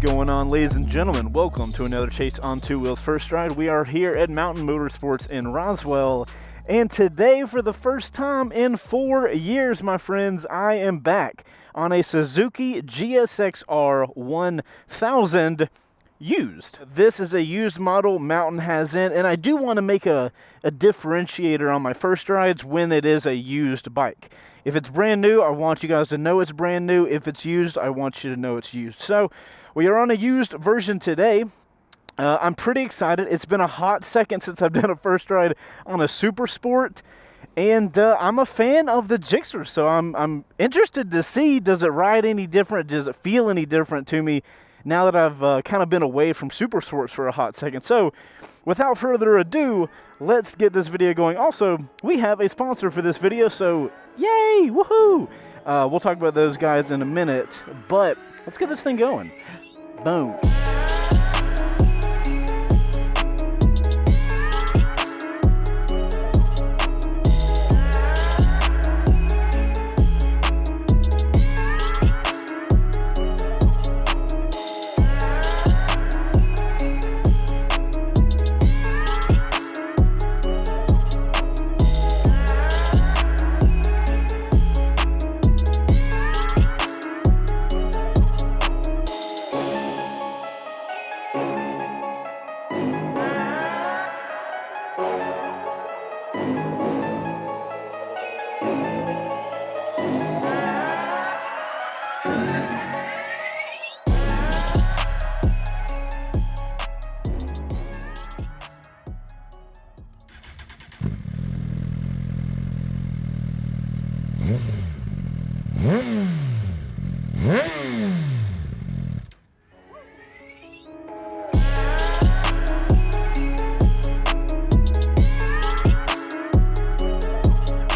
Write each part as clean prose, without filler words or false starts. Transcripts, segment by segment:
going on, ladies and gentlemen? Welcome to another Chase on Two Wheels First Ride. We are here at Mountain Motorsports in Roswell, and today, for the first time in 4 years, my friends, I am back on a Suzuki GSXR1000 used. This is a used model Mountain has in, and I do want to make a differentiator on my first rides when it is a used bike. If it's brand new, I want you guys to know it's brand new. If it's used, I want you to know it's used. So we are on a used version today. I'm pretty excited. It's been a hot second since I've done a first ride on a Super Sport, and I'm a fan of the Gixxer, so I'm interested to see, does it ride any different? Does it feel any different to me now that I've kind of been away from Super Sports for a hot second? So without further ado, let's get this video going. Also, we have a sponsor for this video, so yay, woohoo! We'll talk about those guys in a minute, but let's get this thing going. Boom.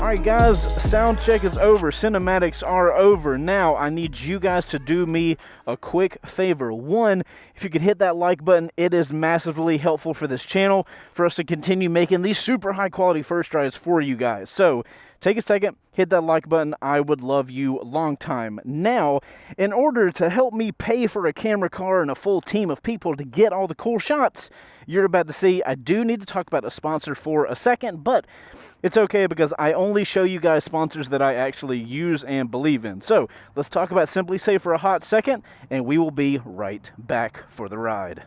Alright guys, sound check is over, cinematics are over. Now I need you guys to do me a quick favor. One, if you could hit that like button, it is massively helpful for this channel, for us to continue making these super high quality first rides for you guys. So take a second, hit that like button. I would love you long time. Now, in order to help me pay for a camera car and a full team of people to get all the cool shots you're about to see, I do need to talk about a sponsor for a second, but it's okay because I only show you guys sponsors that I actually use and believe in. So let's talk about Simply Safe for a hot second, and we will be right back for the ride.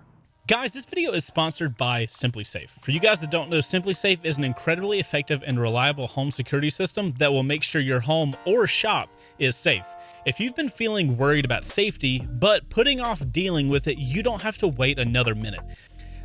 Guys, this video is sponsored by Simply Safe. For you guys that don't know, Simply Safe is an incredibly effective and reliable home security system that will make sure your home or shop is safe. If you've been feeling worried about safety, but putting off dealing with it, you don't have to wait another minute.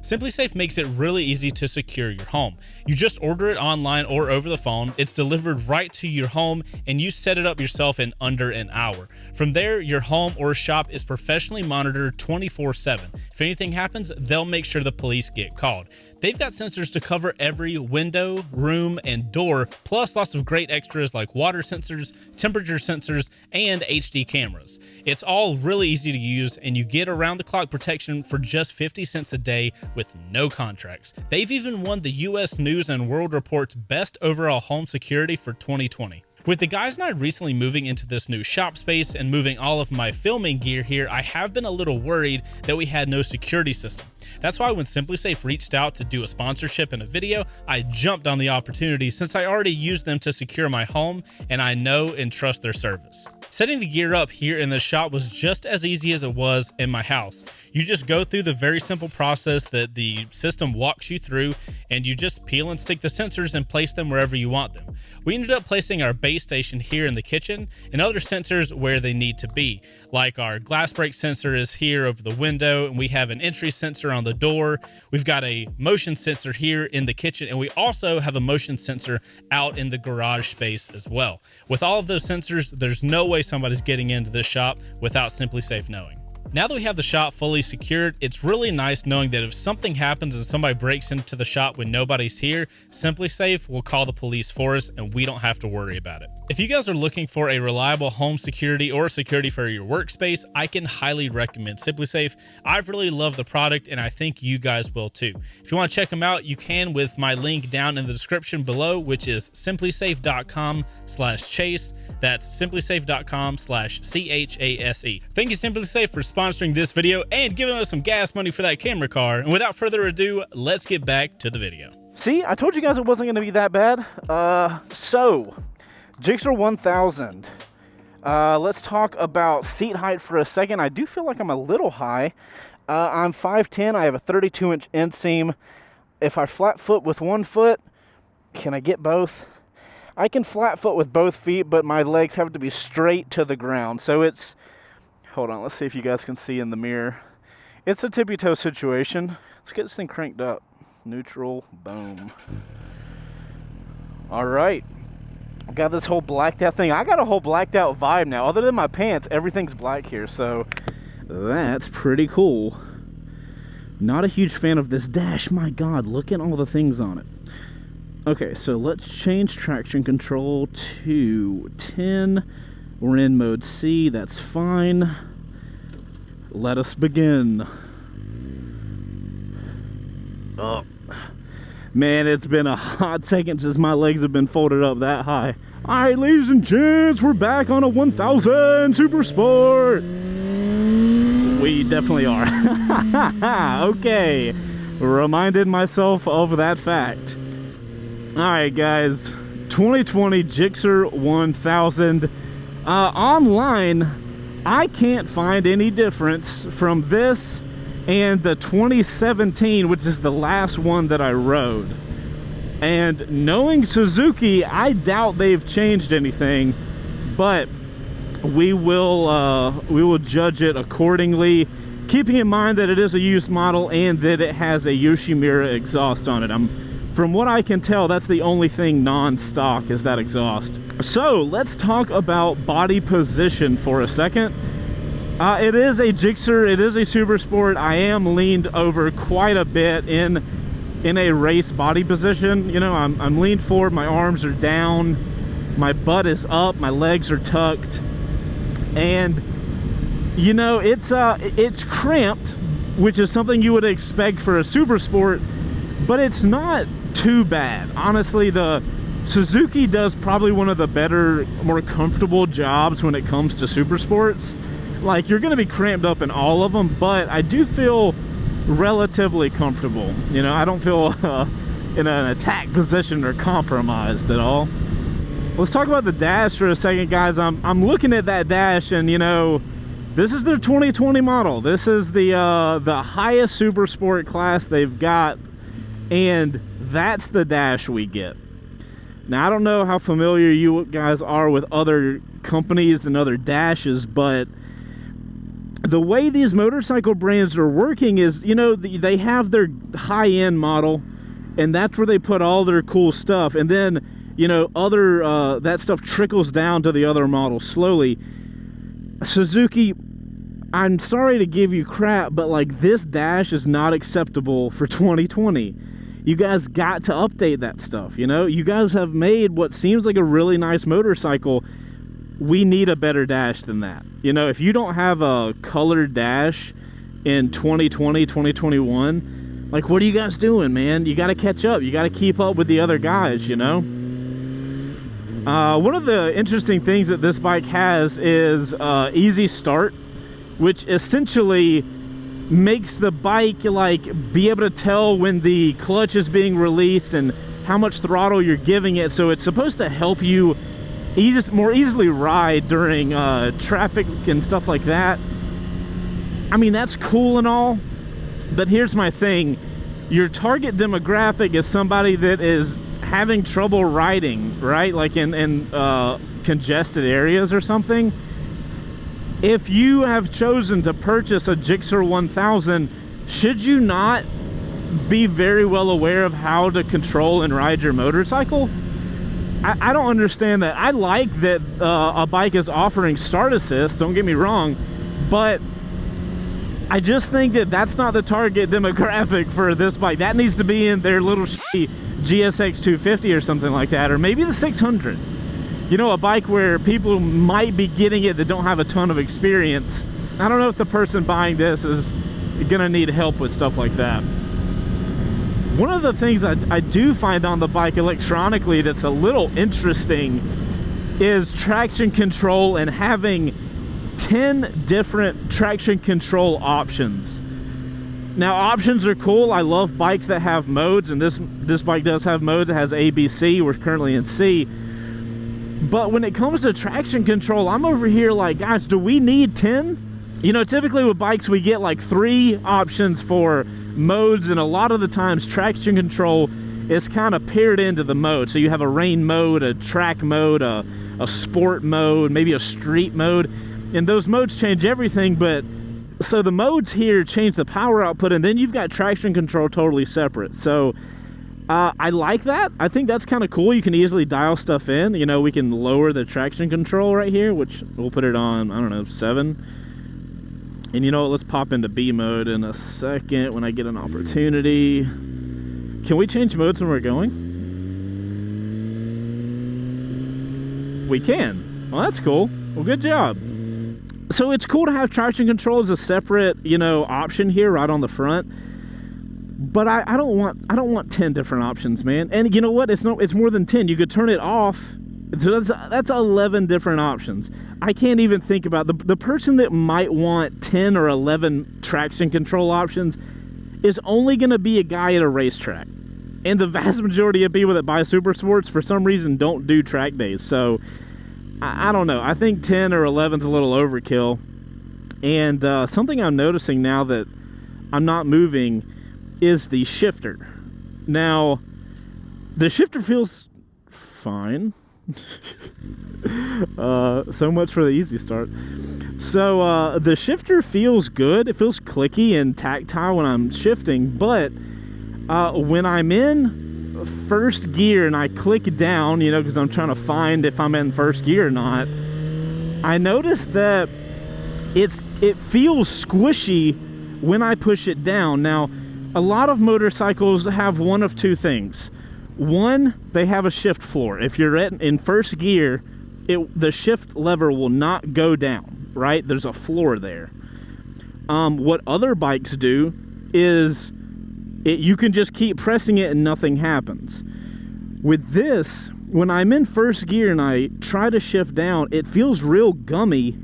Simply Safe makes it really easy to secure your home. You just order it online or over the phone, it's delivered right to your home, and you set it up yourself in under an hour. From there, your home or shop is professionally monitored 24/7. If anything happens, they'll make sure the police get called. They've got sensors to cover every window, room, and door, plus lots of great extras like water sensors, temperature sensors, and HD cameras. It's all really easy to use, and you get around-the-clock protection for just 50 cents a day with no contracts. They've even won the US News and World Report's Best Overall Home Security for 2020. With the guys and I recently moving into this new shop space and moving all of my filming gear here, I have been a little worried that we had no security system. That's why when Simply Safe reached out to do a sponsorship in a video, I jumped on the opportunity since I already used them to secure my home and I know and trust their service. Setting the gear up here in the shop was just as easy as it was in my house. You just go through the very simple process that the system walks you through, and you just peel and stick the sensors and place them wherever you want them. We ended up placing our base station here in the kitchen and other sensors where they need to be, like our glass break sensor is here over the window, and we have an entry sensor on the door. We've got a motion sensor here in the kitchen, and we also have a motion sensor out in the garage space as well. With all of those sensors, there's no way somebody's getting into this shop without Simply Safe knowing. Now that we have the shop fully secured, it's really nice knowing that if something happens and somebody breaks into the shop when nobody's here, Simply Safe will call the police for us and we don't have to worry about it. If you guys are looking for a reliable home security or security for your workspace, I can highly recommend Simply Safe. I've really loved the product and I think you guys will too. If you want to check them out, you can with my link down in the description below, which is simplysafe.com/chase. That's simplysafe.com/CHASE. Thank you, Simply Safe, for sponsoring this video and giving us some gas money for that camera car. And without further ado, let's get back to the video. See, I told you guys it wasn't going to be that bad. So, GSXR 1000. Let's talk about seat height for a second. I do feel like I'm a little high. I'm 5'10". I have a 32-inch inseam. If I flat foot with one foot, can I get both? I can flat foot with both feet, but my legs have to be straight to the ground. So it's, hold on, let's see if you guys can see in the mirror. It's a tippy-toe situation. Let's get this thing cranked up. Neutral, boom. All right. Got this whole blacked out thing. I got a whole blacked out vibe now. Other than my pants, everything's black here. So that's pretty cool. Not a huge fan of this dash. My God, look at all the things on it. Okay, so let's change traction control to 10. We're in mode C. That's fine. Let us begin. Oh. Man, it's been a hot second since my legs have been folded up that high. All right, ladies and gents, we're back on a 1000 Super Sport. We definitely are. Okay, reminded myself of that fact. All right, guys, 2020 GSXR 1000. Online, I can't find any difference from this and the 2017, which is the last one that I rode. And knowing Suzuki, I doubt they've changed anything, but we will judge it accordingly, keeping in mind that it is a used model and that it has a Yoshimura exhaust on it. From what I can tell, that's the only thing non-stock is that exhaust. So let's talk about body position for a second. It is a GSXR, it is a Super Sport. I am leaned over quite a bit in a race body position. You know, I'm leaned forward, my arms are down, my butt is up, my legs are tucked. And, you know, it's cramped, which is something you would expect for a Super Sport, but it's not too bad. Honestly, the Suzuki does probably one of the better, more comfortable jobs when it comes to Super Sports. Like, you're going to be cramped up in all of them, but I do feel relatively comfortable. You know, I don't feel in an attack position or compromised at all. Let's talk about the dash for a second, guys. I'm looking at that dash, and you know, this is their 2020 model. This is the highest Super Sport class they've got, and that's the dash we get. Now, I don't know how familiar you guys are with other companies and other dashes, but the way these motorcycle brands are working is, you know, they have their high-end model, and that's where they put all their cool stuff. And then, you know, that stuff trickles down to the other models slowly. Suzuki, I'm sorry to give you crap, but like, this dash is not acceptable for 2020. You guys got to update that stuff, you know? You guys have made what seems like a really nice motorcycle. We need a better dash than that. You know, if you don't have a colored dash in 2020, 2021, like, what are you guys doing, man? You got to catch up. You got to keep up with the other guys, you know? One of the interesting things that this bike has is easy start, which essentially makes the bike, like, be able to tell when the clutch is being released and how much throttle you're giving it. So it's supposed to help you more easily ride during traffic and stuff like that. I mean, that's cool and all, but here's my thing. Your target demographic is somebody that is having trouble riding, right? Like in congested areas or something. If you have chosen to purchase a GSXR 1000, should you not be very well aware of how to control and ride your motorcycle? I don't understand that. I like that a bike is offering start assist, don't get me wrong, but I just think that that's not the target demographic for this bike. That needs to be in their little shitty GSX250 or something like that, or maybe the 600. You know, a bike where people might be getting it that don't have a ton of experience. I don't know if the person buying this is gonna need help with stuff like that. One of the things I do find on the bike electronically that's a little interesting is traction control and having 10 different traction control options. Now, options are cool. I love bikes that have modes, and this bike does have modes. It has A, B, C. We're currently in C. But when it comes to traction control, I'm over here like, guys, do we need 10? You know, typically with bikes, we get like 3 options for modes, and a lot of the times traction control is kind of paired into the mode. So you have a rain mode, a track mode, a sport mode, maybe a street mode, and those modes change everything. But so the modes here change the power output, and then you've got traction control totally separate. So I like that. I think that's kind of cool. You can easily dial stuff in. You know, we can lower the traction control right here, which we'll put it on, I don't know, 7. And you know what, let's pop into B mode in a second when I get an opportunity. Can we change modes when we're going? We can. Well, that's cool. Well, good job. So it's cool to have traction control as a separate, you know, option here right on the front. But I don't want 10 different options, man. And you know what? It's more than 10. You could turn it off. So that's 11 different options. I can't even think about the person that might want 10 or 11 traction control options is only going to be a guy at a racetrack. And the vast majority of people that buy Super Sports for some reason don't do track days. So I don't know. I think 10 or 11 is a little overkill. And something I'm noticing now that I'm not moving is the shifter. Now, the shifter feels fine. So much for the easy start. So the shifter feels good. It feels clicky and tactile when I'm shifting, but when I'm in first gear and I click down, you know, because I'm trying to find if I'm in first gear or not, I noticed that it feels squishy when I push it down. Now, a lot of motorcycles have one of two things. One, they have a shift floor. If you're in first gear, the shift lever will not go down, right? There's a floor there. What other bikes do is you can just keep pressing it and nothing happens. With this, when I'm in first gear and I try to shift down, it feels real gummy,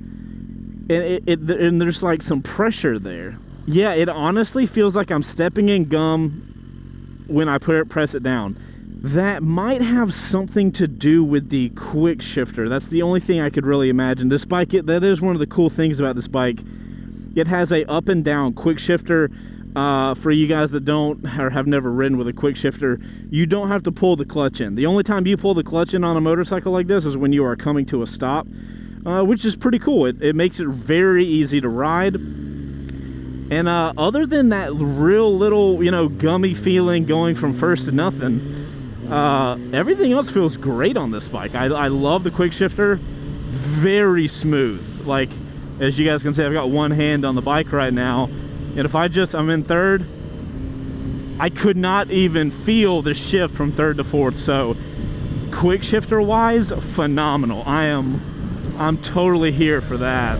and there's like some pressure there. Yeah, it honestly feels like I'm stepping in gum when I press it down. That might have something to do with the quick shifter. That's the only thing I could really imagine. This bike, that is one of the cool things about this bike. It has a up and down quick shifter. For you guys that don't or have never ridden with a quick shifter, you don't have to pull the clutch in. The only time you pull the clutch in on a motorcycle like this is when you are coming to a stop, which is pretty cool. It makes it very easy to ride. And other than that real little, you know, gummy feeling going from first to nothing, everything else feels great on this bike. I love the quick shifter. Very smooth. Like, as you guys can see, I've got one hand on the bike right now. And if I'm in third, I could not even feel the shift from third to fourth. So quick shifter wise, phenomenal. I'm totally here for that.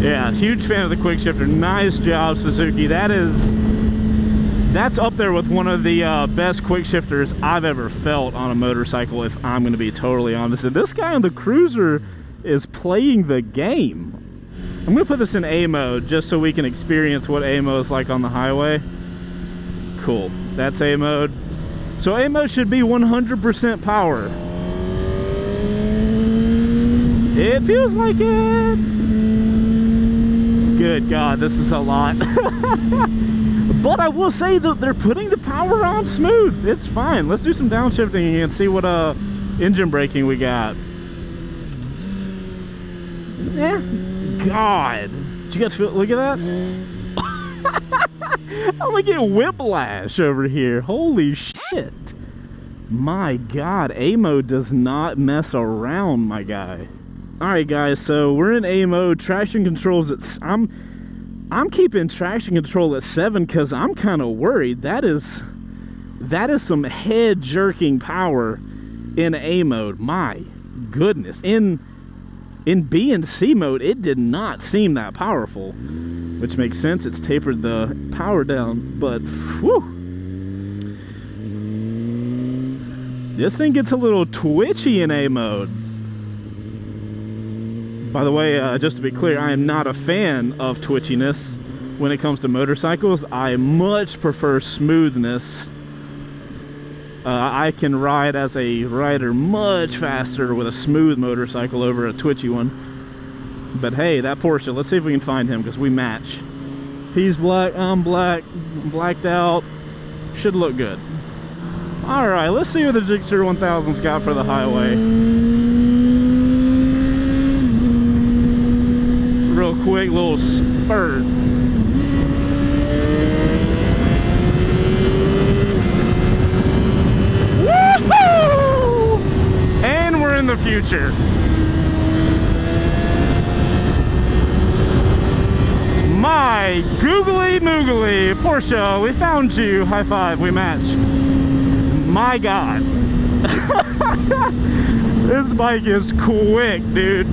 Yeah, huge fan of the quick shifter. Nice job, Suzuki. That's up there with one of the best quick shifters I've ever felt on a motorcycle, if I'm going to be totally honest. And this guy on the Cruiser is playing the game. I'm going to put this in A mode just so we can experience what A mode is like on the highway. Cool. That's A mode. So A mode should be 100% power. It feels like it. Good God, this is a lot. But I will say that they're putting the power on smooth. It's fine. Let's do some downshifting and see what engine braking we got. God. Did you guys feel, look at that? I'm like getting whiplash over here. Holy shit. My God, A mode does not mess around, my guy. Alright guys, so we're in A mode. Traction controls at I'm keeping traction control at 7 because I'm kind of worried. That is some head jerking power in A mode. My goodness. In B and C mode, it did not seem that powerful, which makes sense. It's tapered the power down, but whew. This thing gets a little twitchy in A mode. By the way, just to be clear, I am not a fan of twitchiness when it comes to motorcycles. I much prefer smoothness. I can ride as a rider much faster with a smooth motorcycle over a twitchy one. But hey, that Porsche, let's see if we can find him, because we match. He's black, I'm black, blacked out. Should look good. Alright, let's see what the GSXR1000's got for the highway. Real quick little spurt. Woohoo! And we're in the future. My googly moogly Porsche, we found you. High five, we match. My God. This bike is quick, dude.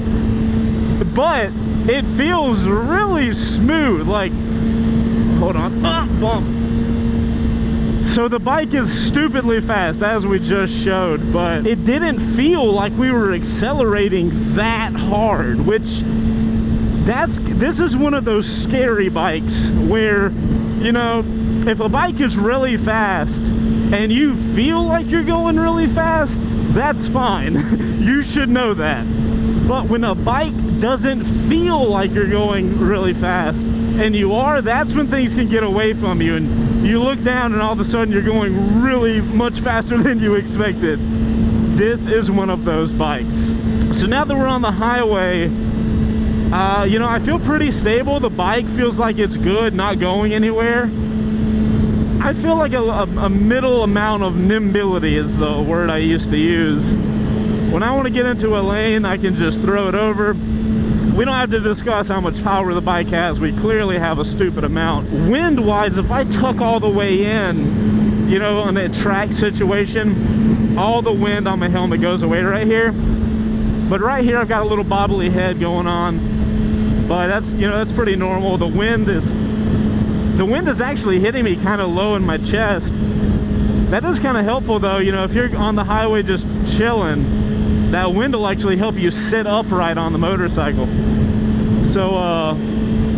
But it feels really smooth. Like, hold on. Bump. So the bike is stupidly fast, as we just showed, but it didn't feel like we were accelerating that hard, which this is one of those scary bikes where, you know, if a bike is really fast and you feel like you're going really fast, that's fine. You should know that. But when a bike doesn't feel like you're going really fast and you are, that's when things can get away from you, and you look down and all of a sudden you're going really much faster than you expected. This is one of those bikes. So now that we're on the highway, you know, I feel pretty stable. The bike feels like it's good, not going anywhere. I feel like a middle amount of nimbility is the word I used to use. When I want to get into a lane, I can just throw it over. We don't have to discuss how much power the bike has. We clearly have a stupid amount. Wind-wise, if I tuck all the way in, you know, on that track situation, all the wind on my helmet goes away right here. But right here, I've got a little bobbly head going on. But that's, you know, that's pretty normal. The wind is actually hitting me kind of low in my chest. That is kind of helpful though, you know, if you're on the highway just chilling, that wind will actually help you sit upright on the motorcycle. So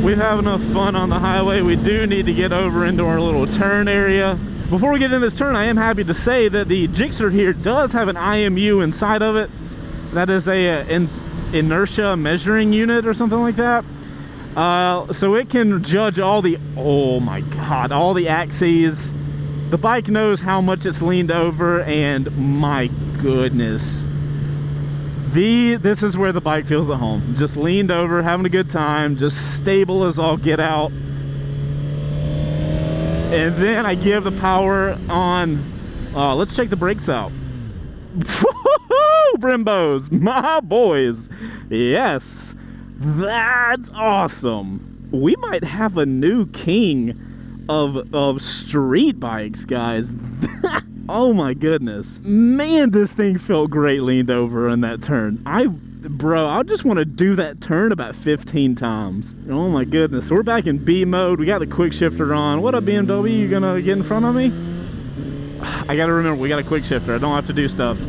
we have enough fun on the highway. We do need to get over into our little turn area. Before we get into this turn, I am happy to say that the GSXR here does have an IMU inside of it. That is a inertia measuring unit or something like that. So it can judge all the, oh my God, all the axes. The bike knows how much it's leaned over, and my goodness. This is where the bike feels at home. Just leaned over, having a good time, just stable as all get out. And then I give the power on. Let's check the brakes out. Woohoo, Brimbos, my boys. Yes, that's awesome. We might have a new king of street bikes, guys. Oh my goodness, man, this thing felt great leaned over in that turn. Bro, I just want to do that turn about 15 times. Oh my goodness. So we're back in B mode. We got the quick shifter on. What up, BMW? You gonna get in front of me? I gotta remember, we got a quick shifter. I don't have to do stuff.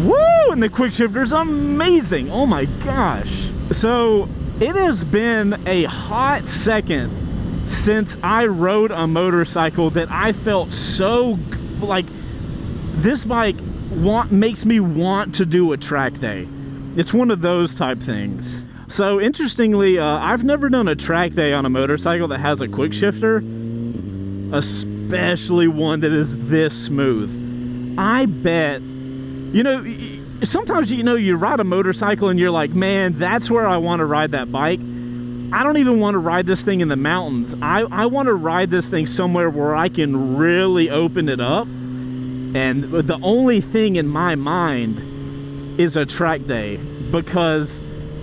Woo! And the quick shifter's amazing. Oh my gosh. So it has been a hot second since I rode a motorcycle that I felt so like this bike makes me want to do a track day. It's one of those type things. So interestingly, I've never done a track day on a motorcycle that has a quick shifter, especially one that is this smooth. I bet, you know, sometimes, you know, you ride a motorcycle and you're like, man, that's where I want to ride that bike. I don't even want to ride this thing in the mountains. I want to ride this thing somewhere where I can really open it up. And the only thing in my mind is a track day, because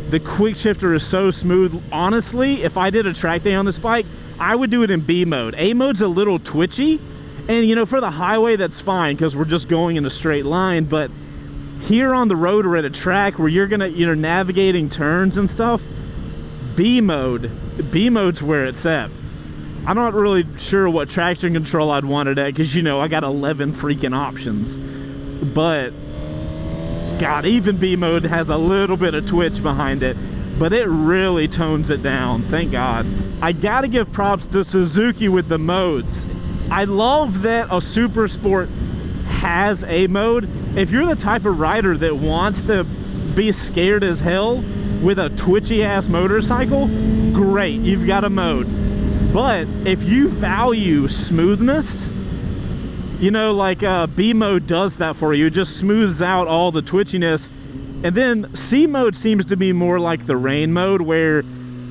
the quick shifter is so smooth. Honestly, if I did a track day on this bike, I would do it in B mode. A mode's a little twitchy. And, you know, for the highway, that's fine because we're just going in a straight line. But here on the road or at a track where you're navigating turns and stuff, B mode's where it's at. I'm not really sure what traction control I'd want it at, because, you know, I got 11 freaking options. but God, even B mode has a little bit of twitch behind it, but it really tones it down, thank God. I gotta give props to Suzuki with the modes. I love that a Super Sport has a mode. If you're the type of rider that wants to be scared as hell with a twitchy ass motorcycle, great, you've got a mode. But if you value smoothness, you know, like B mode does that for you. It just smooths out all the twitchiness. And then C mode seems to be more like the rain mode, where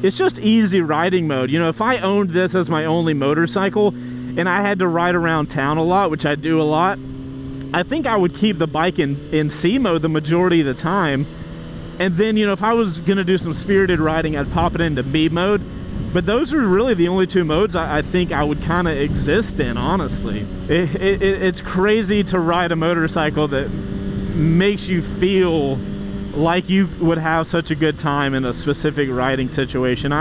it's just easy riding mode. You know, if I owned this as my only motorcycle and I had to ride around town a lot, which I do a lot, I think I would keep the bike in C mode the majority of the time. And then, you know, if I was gonna do some spirited riding, I'd pop it into B mode. But those are really the only two modes I think I would kind of exist in, honestly. It's crazy to ride a motorcycle that makes you feel like you would have such a good time in a specific riding situation.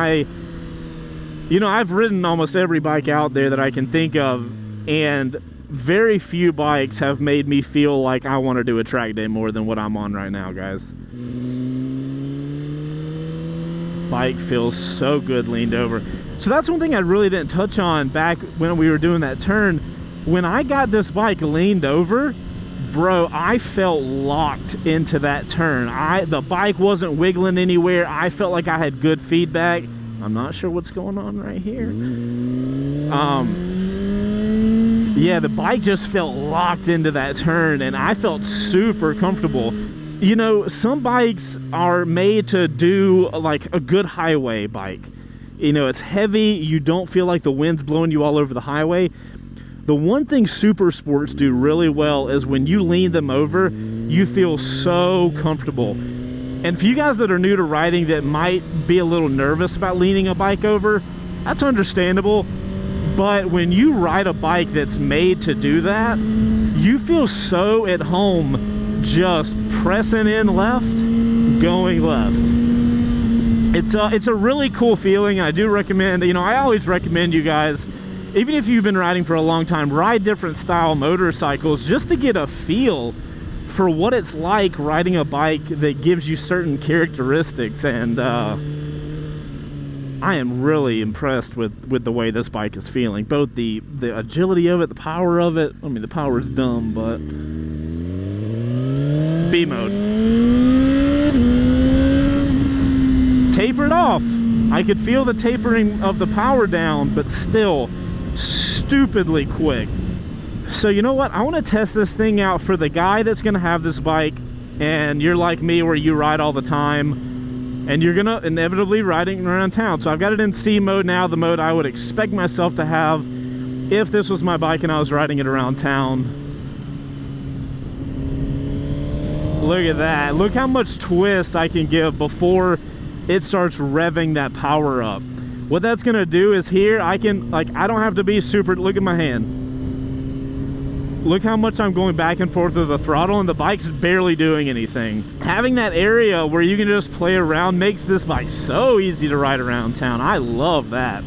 You know, I've ridden almost every bike out there that I can think of, and very few bikes have made me feel like I want to do a track day more than what I'm on right now, guys. Bike feels so good leaned over. So that's one thing I really didn't touch on back when we were doing that turn. When I got this bike leaned over, bro, I felt locked into that turn. The bike wasn't wiggling anywhere. I felt like I had good feedback. I'm not sure what's going on right here. Yeah, the bike just felt locked into that turn, and I felt super comfortable. You know, some bikes are made to do like a good highway bike. You know, it's heavy, you don't feel like the wind's blowing you all over the highway. The one thing Super Sports do really well is when you lean them over, you feel so comfortable. And for you guys that are new to riding that might be a little nervous about leaning a bike over, that's understandable. But when you ride a bike that's made to do that, you feel so at home just pressing in left, going left. It's a really cool feeling. I do recommend, you know, I always recommend you guys, even if you've been riding for a long time, ride different style motorcycles just to get a feel for what it's like riding a bike that gives you certain characteristics. And I am really impressed with the way this bike is feeling. Both the agility of it, the power of it. I mean, the power is dumb, but B mode. Tapered off. I could feel the tapering of the power down, but still stupidly quick. So you know what? I want to test this thing out for the guy that's going to have this bike, and you're like me where you ride all the time, and you're going to inevitably riding around town. So I've got it in C mode now, the mode I would expect myself to have if this was my bike and I was riding it around town. Look at that. Look how much twist I can give before it starts revving that power up. What that's going to do is here, I don't have to be super, look at my hand. Look how much I'm going back and forth with the throttle, and the bike's barely doing anything. Having that area where you can just play around makes this bike so easy to ride around town. I love that.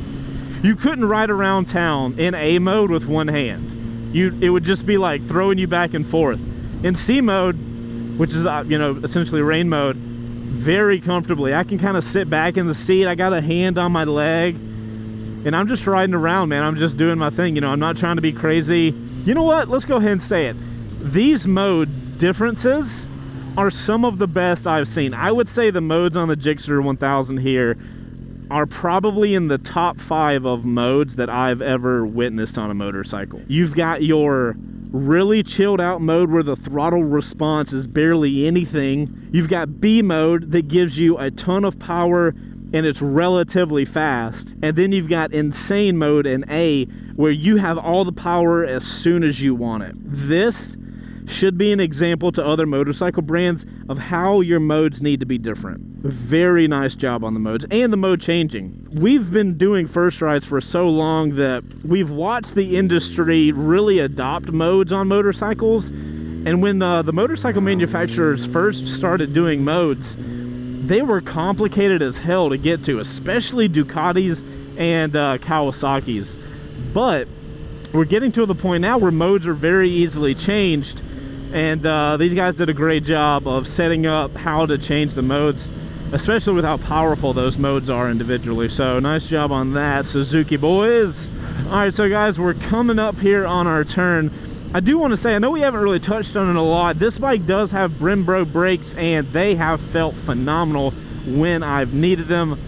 You couldn't ride around town in A mode with one hand. It would just be like throwing you back and forth. In C mode, which is, you know, essentially rain mode, very comfortably. I can kind of sit back in the seat. I got a hand on my leg, and I'm just riding around, man. I'm just doing my thing. You know, I'm not trying to be crazy. You know what? Let's go ahead and say it. These mode differences are some of the best I've seen. I would say the modes on the GSXR1000 here are probably in the top 5 of modes that I've ever witnessed on a motorcycle. You've got your really chilled out mode where the throttle response is barely anything. You've got B mode that gives you a ton of power and it's relatively fast. And then you've got insane mode in A where you have all the power as soon as you want it. This should be an example to other motorcycle brands of how your modes need to be different. Very nice job on the modes and the mode changing. We've been doing first rides for so long that we've watched the industry really adopt modes on motorcycles. And when the motorcycle manufacturers first started doing modes, they were complicated as hell to get to, especially Ducatis and Kawasaki's. But we're getting to the point now where modes are very easily changed And these guys did a great job of setting up how to change the modes, especially with how powerful those modes are individually. So nice job on that, Suzuki boys. All right, so guys, we're coming up here on our turn. I do want to say, I know we haven't really touched on it a lot. This bike does have Brembo brakes, and they have felt phenomenal when I've needed them.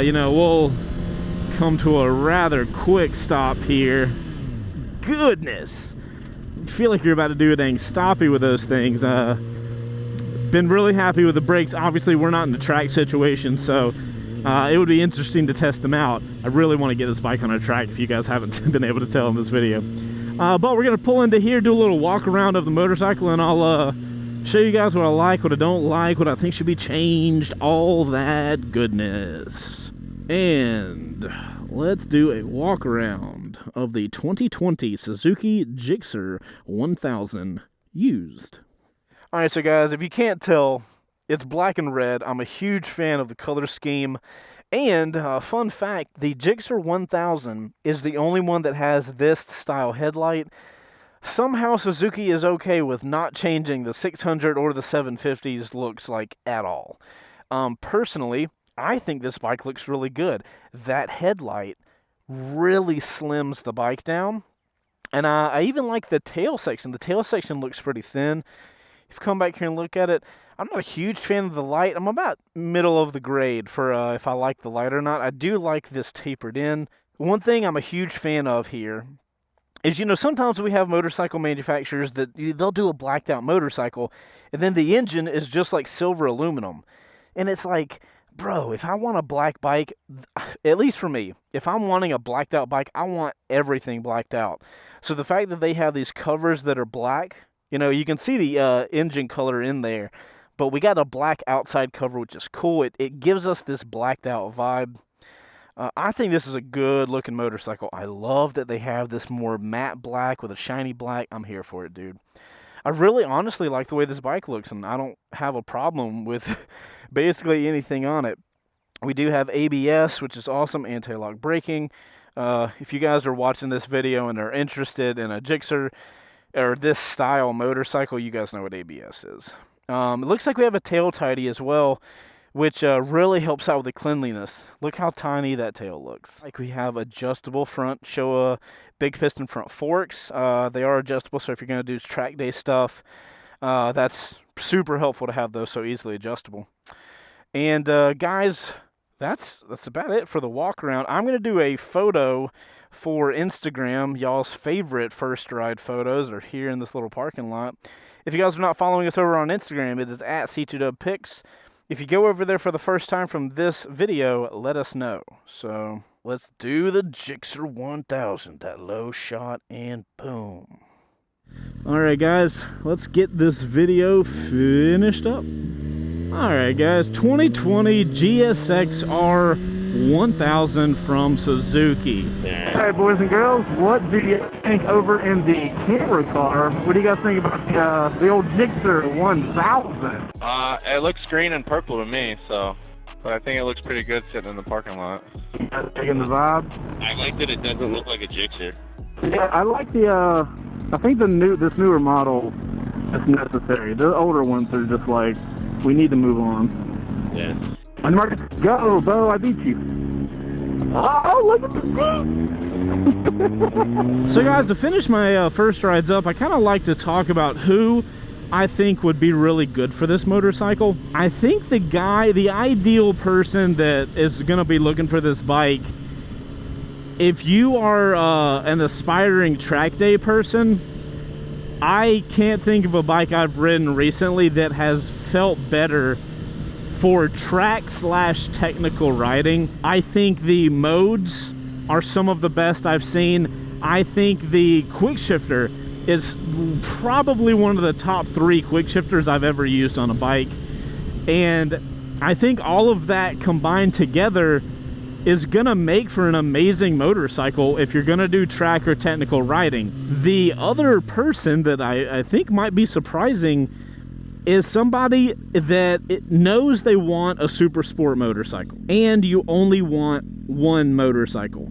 You know, we'll come to a rather quick stop here. Goodness, I feel like you're about to do a dang stoppie with those things. Been really happy with the brakes. Obviously, we're not in the track situation, so it would be interesting to test them out. I really want to get this bike on a track, if you guys haven't been able to tell in this video. But we're going to pull into here, do a little walk around of the motorcycle, and I'll show you guys what I like, what I don't like, what I think should be changed, all that goodness. And let's do a walk around of the 2020 Suzuki GSXR1000 used. All right, so guys, if you can't tell, it's black and red. I'm a huge fan of the color scheme. And fun fact, the GSXR1000 is the only one that has this style headlight. Somehow Suzuki is okay with not changing the 600 or the 750's looks like at all. Personally, I think this bike looks really good. That headlight really slims the bike down. And I even like the tail section. The tail section looks pretty thin. If you come back here and look at it, I'm not a huge fan of the light. I'm about middle of the grade for if I like the light or not. I do like this tapered in. One thing I'm a huge fan of here is, you know, sometimes we have motorcycle manufacturers that they'll do a blacked out motorcycle, and then the engine is just like silver aluminum. And it's like, bro, if I want a black bike, at least for me, if I'm wanting a blacked out bike, I want everything blacked out. So the fact that they have these covers that are black, you know, you can see the engine color in there. But we got a black outside cover, which is cool. It gives us this blacked out vibe. I think this is a good looking motorcycle. I love that they have this more matte black with a shiny black. I'm here for it, dude. I really honestly like the way this bike looks, and I don't have a problem with basically anything on it. We do have ABS, which is awesome, anti-lock braking. If you guys are watching this video and are interested in a GSXR or this style motorcycle, you guys know what ABS is. It looks like we have a tail tidy as well, which really helps out with the cleanliness. Look how tiny that tail looks. Like we have adjustable front, show a big piston front forks. They are adjustable, so if you're going to do track day stuff, that's super helpful to have those so easily adjustable. And guys, that's about it for the walk around. I'm going to do a photo for Instagram. Y'all's favorite first ride photos are here in this little parking lot. If you guys are not following us over on Instagram, it is at C2WPics. If you go over there for the first time from this video, let us know. So let's do the GSXR1000, that low shot, and boom. All right, guys, let's get this video finished up. All right, guys, 2020 GSXR1000 from Suzuki. All right, boys and girls, what do you think over in the camera car? What do you guys think about the old GSXR1000? It looks green and purple to me, so, but I think it looks pretty good sitting in the parking lot. You guys taking the vibe? I like that it doesn't look like a GSXR. Yeah, I like the, I think this newer model is necessary. The older ones are just like, we need to move on. Yeah. On market, go, Bo, I beat you. Oh, look at this. So guys, to finish my first rides up, I kind of like to talk about who I think would be really good for this motorcycle. I think the ideal person that is going to be looking for this bike, if you are an aspiring track day person, I can't think of a bike I've ridden recently that has felt better for track/technical riding. I think the modes are some of the best I've seen. I think the quickshifter is probably one of the top 3 quickshifters I've ever used on a bike. And I think all of that combined together is gonna make for an amazing motorcycle if you're gonna do track or technical riding. The other person that I think might be surprising is somebody that knows they want a super sport motorcycle and you only want one motorcycle.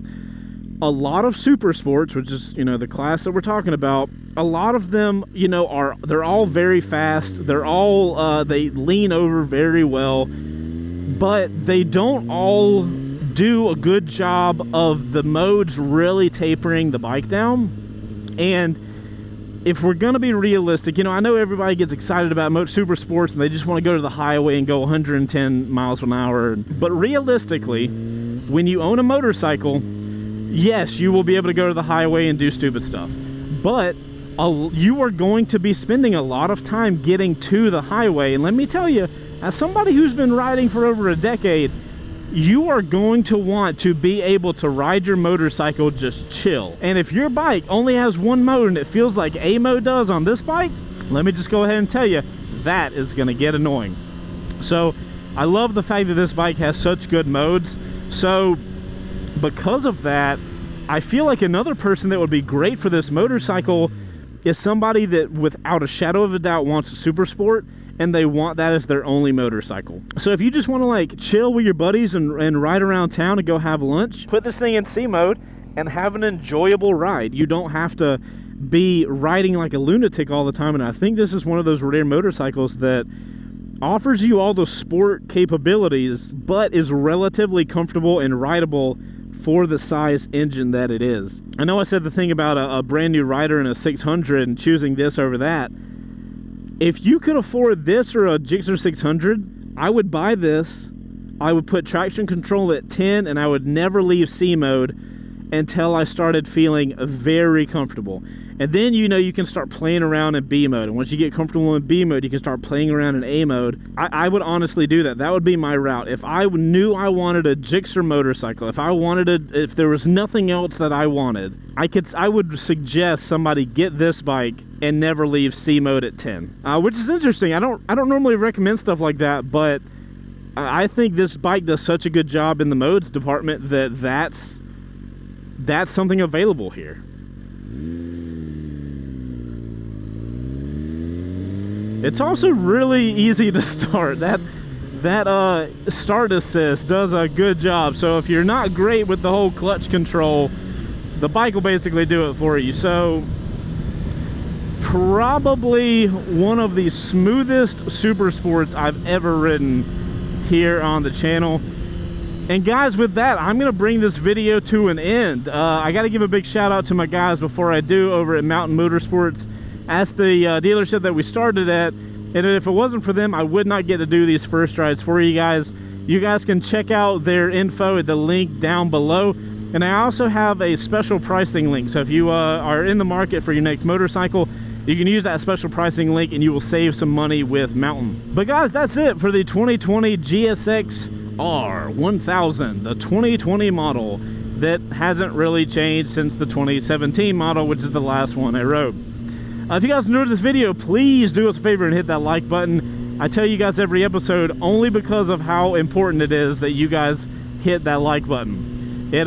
a lot of super sports, which is, you know, the class that we're talking about, a lot of them, you know, they're all very fast. They're all, they lean over very well, but they don't all do a good job of the modes really tapering the bike down. And if we're going to be realistic, you know, I know everybody gets excited about super sports and they just want to go to the highway and go 110 miles an hour. But realistically, when you own a motorcycle, yes, you will be able to go to the highway and do stupid stuff. But you are going to be spending a lot of time getting to the highway. And let me tell you, as somebody who's been riding for over a decade, you are going to want to be able to ride your motorcycle just chill. And if your bike only has one mode and it feels like A mode does on this bike, let me just go ahead and tell you, that is going to get annoying. So I love the fact that this bike has such good modes. So because of that, I feel like another person that would be great for this motorcycle is somebody that without a shadow of a doubt wants a super sport, and they want that as their only motorcycle. So if you just want to like chill with your buddies and ride around town and go have lunch, put this thing in C mode and have an enjoyable ride. You don't have to be riding like a lunatic all the time. And I think this is one of those rare motorcycles that offers you all the sport capabilities, but is relatively comfortable and rideable for the size engine that it is. I know I said the thing about a brand new rider and a 600 and choosing this over that. If you could afford this or a GSXR 600, I would buy this. I would put traction control at 10 and I would never leave C mode until I started feeling very comfortable. And then, you know, you can start playing around in B mode. And once you get comfortable in B mode, you can start playing around in A mode. I would honestly do that. That would be my route. If I knew I wanted a GSXR motorcycle, if there was nothing else that I wanted, I would suggest somebody get this bike and never leave C mode at 10. Which is interesting. I don't normally recommend stuff like that, but I think this bike does such a good job in the modes department that's something available here. It's also really easy to start. That start assist does a good job. So if you're not great with the whole clutch control, the bike will basically do it for you. So probably one of the smoothest super sports I've ever ridden here on the channel. And guys, with that, I'm going to bring this video to an end. I got to give a big shout out to my guys before I do over at Mountain Motorsports. That's the dealership that we started at. And if it wasn't for them, I would not get to do these first rides for you guys. You guys can check out their info at the link down below. And I also have a special pricing link. So if you are in the market for your next motorcycle, you can use that special pricing link and you will save some money with Mountain. But guys, that's it for the 2020 GSXR1000, the 2020 model that hasn't really changed since the 2017 model, which is the last one I rode. If you guys enjoyed this video, please do us a favor and hit that like button. I tell you guys every episode only because of how important it is that you guys hit that like button. It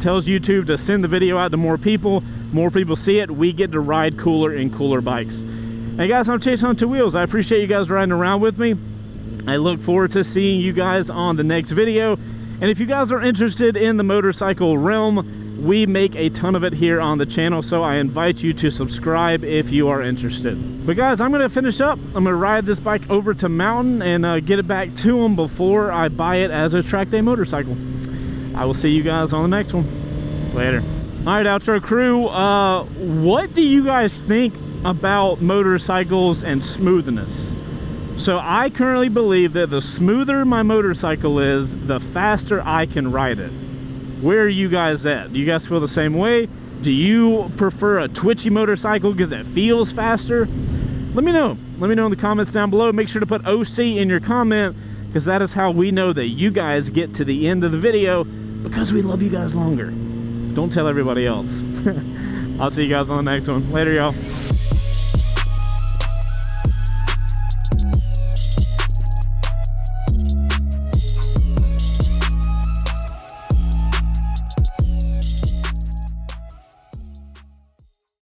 tells YouTube to send the video out to more people see it, we get to ride cooler and cooler bikes. Hey guys, I'm Chaseontwowheels. I appreciate you guys riding around with me. I look forward to seeing you guys on the next video. And if you guys are interested in the motorcycle realm, we make a ton of it here on the channel, so I invite you to subscribe if you are interested. But guys, I'm going to finish up. I'm going to ride this bike over to Mountain and get it back to them before I buy it as a track day motorcycle. I will see you guys on the next one. Later. All right, outro crew, what do you guys think about motorcycles and smoothness? So I currently believe that the smoother my motorcycle is, the faster I can ride it. Where are you guys at? Do you guys feel the same way? Do you prefer a twitchy motorcycle because it feels faster? Let me know. Let me know in the comments down below. Make sure to put OC in your comment, because that is how we know that you guys get to the end of the video, because we love you guys longer. Don't tell everybody else. I'll see you guys on the next one. Later, y'all.